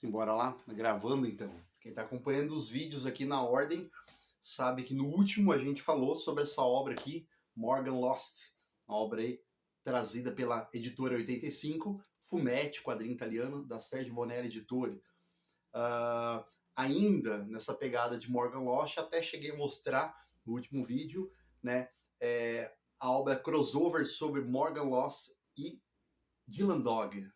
Simbora lá, gravando então. Quem está acompanhando os vídeos aqui na ordem sabe que no último a gente falou sobre essa obra aqui, Morgan Lost, uma obra aí trazida pela editora 85, Fumetti, quadrinho italiano, da Sergio Bonelli Editore. Ainda nessa pegada de Morgan Lost, até cheguei a mostrar no último vídeo, né, a obra crossover sobre Morgan Lost e Dylan Dog,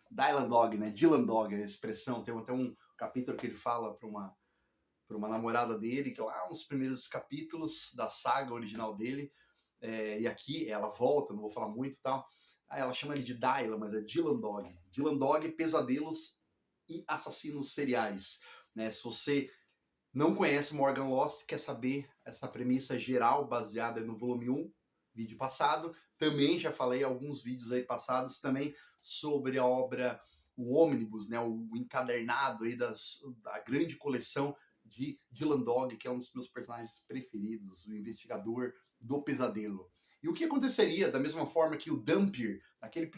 né? Dylan Dog é a expressão. Tem até um capítulo que ele fala para uma namorada dele, que é lá nos primeiros capítulos da saga original dele. E aqui ela volta, não vou falar muito e tal. Aí ela chama ele de Dylan, mas é Dylan Dog. Dylan Dog, pesadelos e assassinos seriais. Né? Se você não conhece Morgan Lost, quer saber essa premissa geral baseada no volume 1, vídeo passado. Também já falei alguns vídeos aí passados também sobre a obra, o ônibus, né, o encadernado aí da grande coleção de Dylan Dog, que é um dos meus personagens preferidos, o investigador do pesadelo. E o que aconteceria, da mesma forma que o Dampier, naquele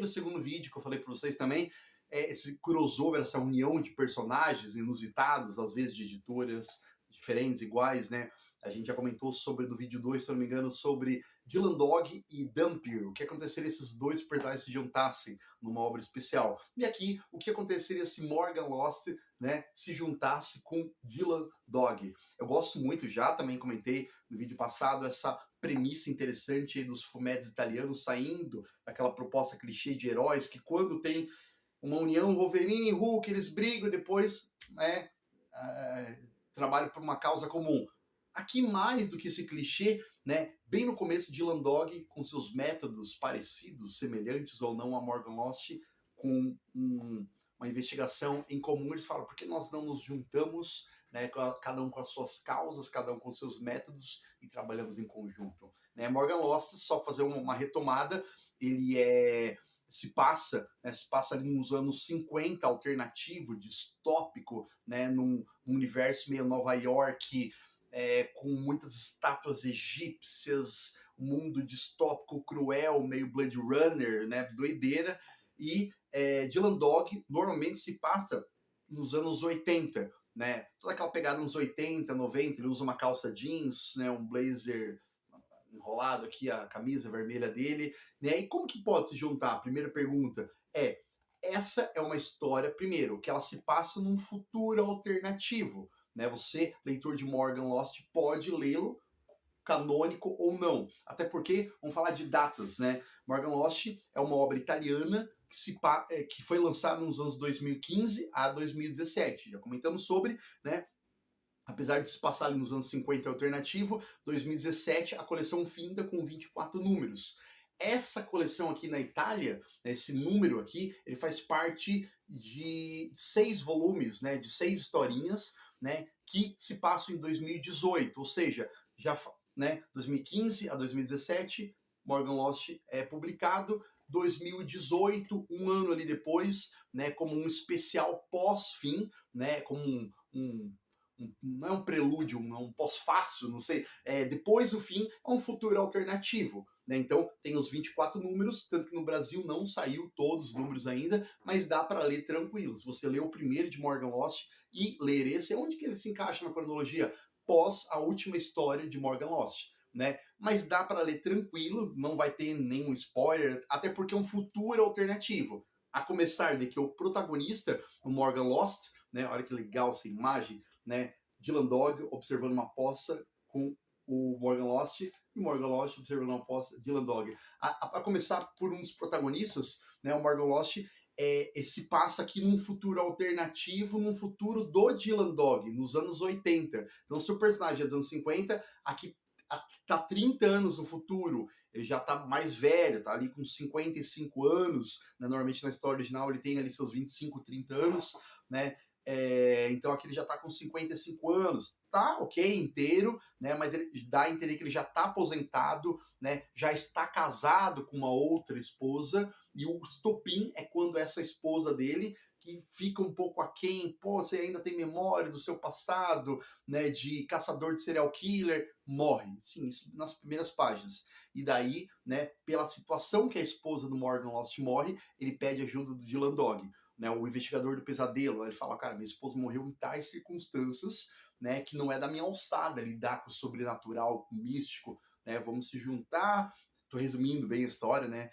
segundo vídeo que eu falei para vocês também, esse crossover, essa união de personagens inusitados, às vezes de editoras diferentes, iguais, né? A gente já comentou sobre, no vídeo 2, se eu não me engano, sobre Dylan Dog e Dampier. O que aconteceria se esses dois personagens se juntassem numa obra especial? E aqui, o que aconteceria se Morgan Lost, né, se juntasse com Dylan Dog? Eu gosto muito, já também comentei no vídeo passado, essa premissa interessante aí dos fumetti italianos saindo daquela proposta clichê de heróis que quando tem uma união Wolverine e Hulk, eles brigam e depois, né, trabalham por uma causa comum. Aqui, mais do que esse clichê, né, bem no começo, Dylan Dog, com seus métodos parecidos, semelhantes ou não a Morgan Lost, com uma investigação em comum, eles falam, por que nós não nos juntamos, né, cada um com as suas causas, cada um com seus métodos, e trabalhamos em conjunto? Né, Morgan Lost, só fazer uma retomada, ele se passa ali nos anos 50, alternativo, distópico, né, num universo meio Nova York, com muitas estátuas egípcias, um mundo distópico, cruel, meio Blade Runner, né, doideira. E Dylan Dog normalmente se passa nos anos 80, né, toda aquela pegada nos 80, 90, ele usa uma calça jeans, né, um blazer enrolado aqui, a camisa vermelha dele, né? E como que pode se juntar? A primeira pergunta essa é uma história, primeiro, que ela se passa num futuro alternativo, né? Você, leitor de Morgan Lost, pode lê-lo canônico ou não. Até porque, vamos falar de datas, né? Morgan Lost é uma obra italiana que foi lançada nos anos 2015 a 2017. Já comentamos sobre, né? Apesar de se passar ali nos anos 50 alternativo, 2017 a coleção finda com 24 números. Essa coleção aqui na Itália, esse número aqui, ele faz parte de 6 volumes, né, de 6 historinhas, né, que se passam em 2018, ou seja, já, né, 2015 a 2017, Morgan Lost é publicado, 2018, um ano ali depois, né, como um especial pós-fim, né, como não é um prelúdio, é um pós-fácil, não sei, depois do fim, é um futuro alternativo. Né? Então, tem os 24 números, tanto que no Brasil não saiu todos os números ainda, mas dá para ler tranquilo. Se você ler o primeiro de Morgan Lost e ler esse, onde que ele se encaixa na cronologia? Pós a última história de Morgan Lost. Né? Mas dá para ler tranquilo, não vai ter nenhum spoiler, até porque é um futuro alternativo. A começar de que o protagonista, o Morgan Lost, né? Olha que legal essa imagem, né? Dylan Dog observando uma poça com o Morgan Lost e Morgan Lost observando uma poça, Dylan Dog. A começar por uns protagonistas, né? O Morgan Lost se passa aqui num futuro alternativo, num futuro do Dylan Dog, nos anos 80. Então, se o personagem é dos anos 50, aqui tá 30 anos no futuro, ele já tá mais velho, tá ali com 55 anos, né? Normalmente na história original ele tem ali seus 25, 30 anos, né? Então aqui ele já está com 55 anos, tá ok, inteiro, né, mas ele dá a entender que ele já está aposentado, né, já está casado com uma outra esposa, e o estopim é quando essa esposa dele, que fica um pouco aquém, pô, você ainda tem memória do seu passado, né, de caçador de serial killer, morre, sim, isso nas primeiras páginas. E daí, né, pela situação que a esposa do Morgan Lost morre, ele pede ajuda do Dylan Dog. né, o investigador do pesadelo. Ele fala, cara, minha esposa morreu em tais circunstâncias, né, que não é da minha alçada lidar com o sobrenatural, com o místico, né, vamos se juntar. Tô resumindo bem a história, né,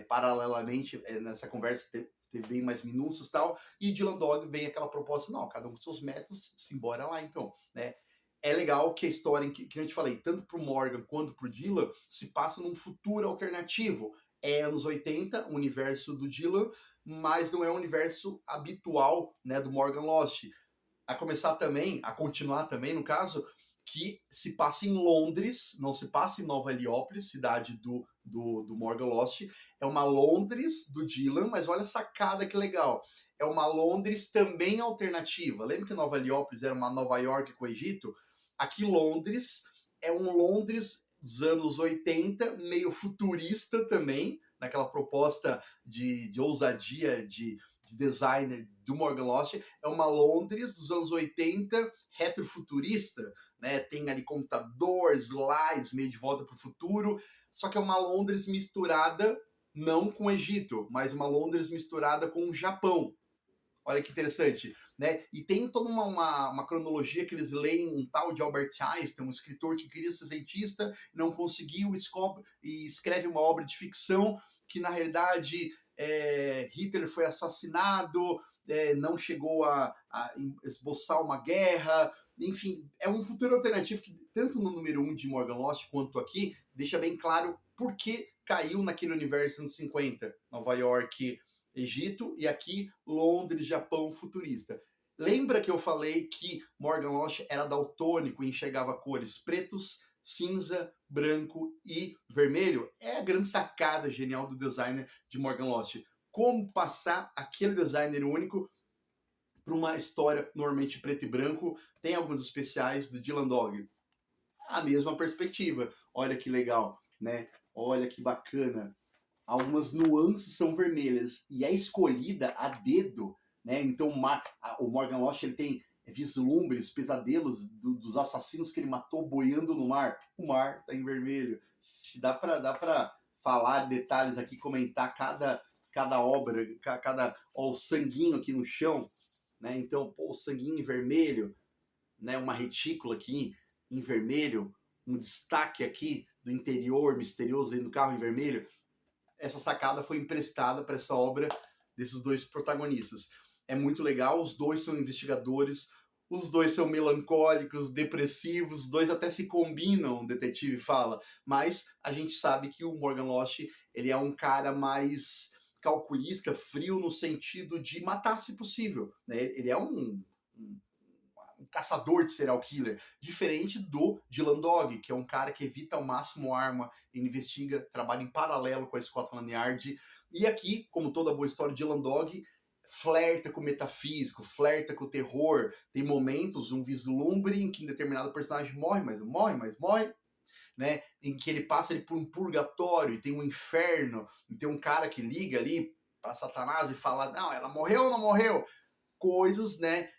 paralelamente, nessa conversa teve bem mais minúcias e tal, e Dylan Dog vem aquela proposta, não, cada um com seus métodos, simbora lá então, né. É legal que a história, que eu te falei, tanto pro Morgan quanto pro Dylan, se passa num futuro alternativo. É anos 80, o universo do Dylan, mas não é o universo habitual, né, do Morgan Lost. A continuar também, no caso, que se passa em Londres, não se passa em Nova Heliópolis, cidade do Morgan Lost. É uma Londres do Dylan, mas olha a sacada que legal. É uma Londres também alternativa. Lembra que Nova Heliópolis era uma Nova York com o Egito? Aqui Londres é um Londres dos anos 80, meio futurista também, naquela proposta de ousadia, de designer do Morgan Lost. É uma Londres dos anos 80, retrofuturista, né? Tem ali computador, slides, meio de volta para o futuro, só que é uma Londres misturada não com o Egito, mas uma Londres misturada com o Japão. Olha que interessante, né? E tem toda uma cronologia que eles leem um tal de Albert Einstein, um escritor que queria ser cientista, não conseguiu, e escreve uma obra de ficção que, na realidade, Hitler foi assassinado, não chegou a esboçar uma guerra. Enfim, é um futuro alternativo que, tanto no número 1 de Morgan Lost quanto aqui, deixa bem claro por que caiu naquele universo anos 50. Nova York, Egito, e aqui Londres, Japão futurista. Lembra que eu falei que Morgan Lost era daltônico e enxergava cores pretos, cinza, branco e vermelho? É a grande sacada genial do designer de Morgan Lost. Como passar aquele designer único para uma história normalmente preto e branco. Tem alguns especiais do Dylan Dog. A mesma perspectiva. Olha que legal, né? Olha que bacana. Algumas nuances são vermelhas e é escolhida a dedo, né? Então o Morgan Lost ele tem vislumbres, pesadelos dos assassinos que ele matou boiando no mar. O mar tá em vermelho. Dá para falar detalhes aqui, comentar cada obra, ó, o sanguinho aqui no chão, né? Então, pô, o sanguinho em vermelho, né? Uma retícula aqui em vermelho, um destaque aqui do interior misterioso dentro do carro em vermelho. Essa sacada foi emprestada para essa obra desses dois protagonistas. É muito legal, os dois são investigadores, os dois são melancólicos, depressivos, os dois até se combinam, o detetive fala, mas a gente sabe que o Morgan Lost, ele é um cara mais calculista, frio no sentido de matar se possível, né? Ele é um caçador de serial killer, diferente do Dylan Dog, que é um cara que evita ao máximo arma, investiga, trabalha em paralelo com a Scotland Yard. E aqui, como toda boa história, Dylan Dog flerta com o metafísico, flerta com o terror. Tem momentos, um vislumbre em que um determinado personagem morre, né? Em que ele passa por um purgatório, e tem um inferno, e tem um cara que liga ali para Satanás e fala, não, ela morreu ou não morreu? Coisas, né,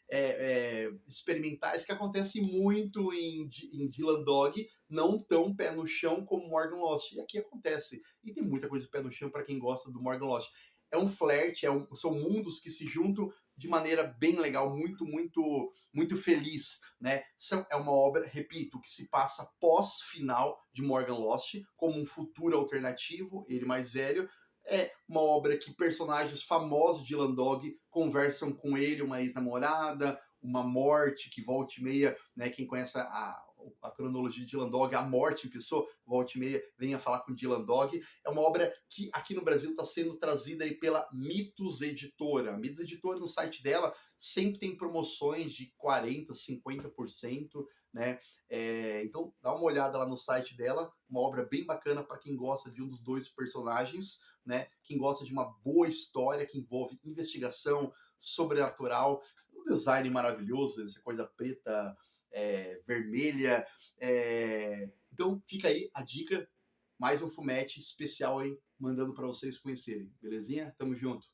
experimentais que acontecem muito em Dylan Dog, não tão pé no chão como Morgan Lost. E aqui acontece. E tem muita coisa pé no chão para quem gosta do Morgan Lost. É um flerte, são mundos que se juntam de maneira bem legal, muito, muito, muito feliz, né? É uma obra, repito, que se passa pós-final de Morgan Lost, como um futuro alternativo, ele mais velho. É uma obra que personagens famosos de Dylan Dog conversam com ele, uma ex-namorada, uma morte que volta e meia, né? Quem conhece a cronologia de Dylan Dog, a morte em pessoa, volta e meia, venha falar com Dylan Dog. É uma obra que aqui no Brasil está sendo trazida aí pela Mitos Editora. A Mitos Editora, no site dela, sempre tem promoções de 40%, 50%, né? Então dá uma olhada lá no site dela, uma obra bem bacana para quem gosta de um dos dois personagens, né? Quem gosta de uma boa história que envolve investigação sobrenatural, um design maravilhoso, essa coisa preta, vermelha. Então fica aí a dica, mais um fumete especial aí, mandando para vocês conhecerem. Belezinha? Tamo junto.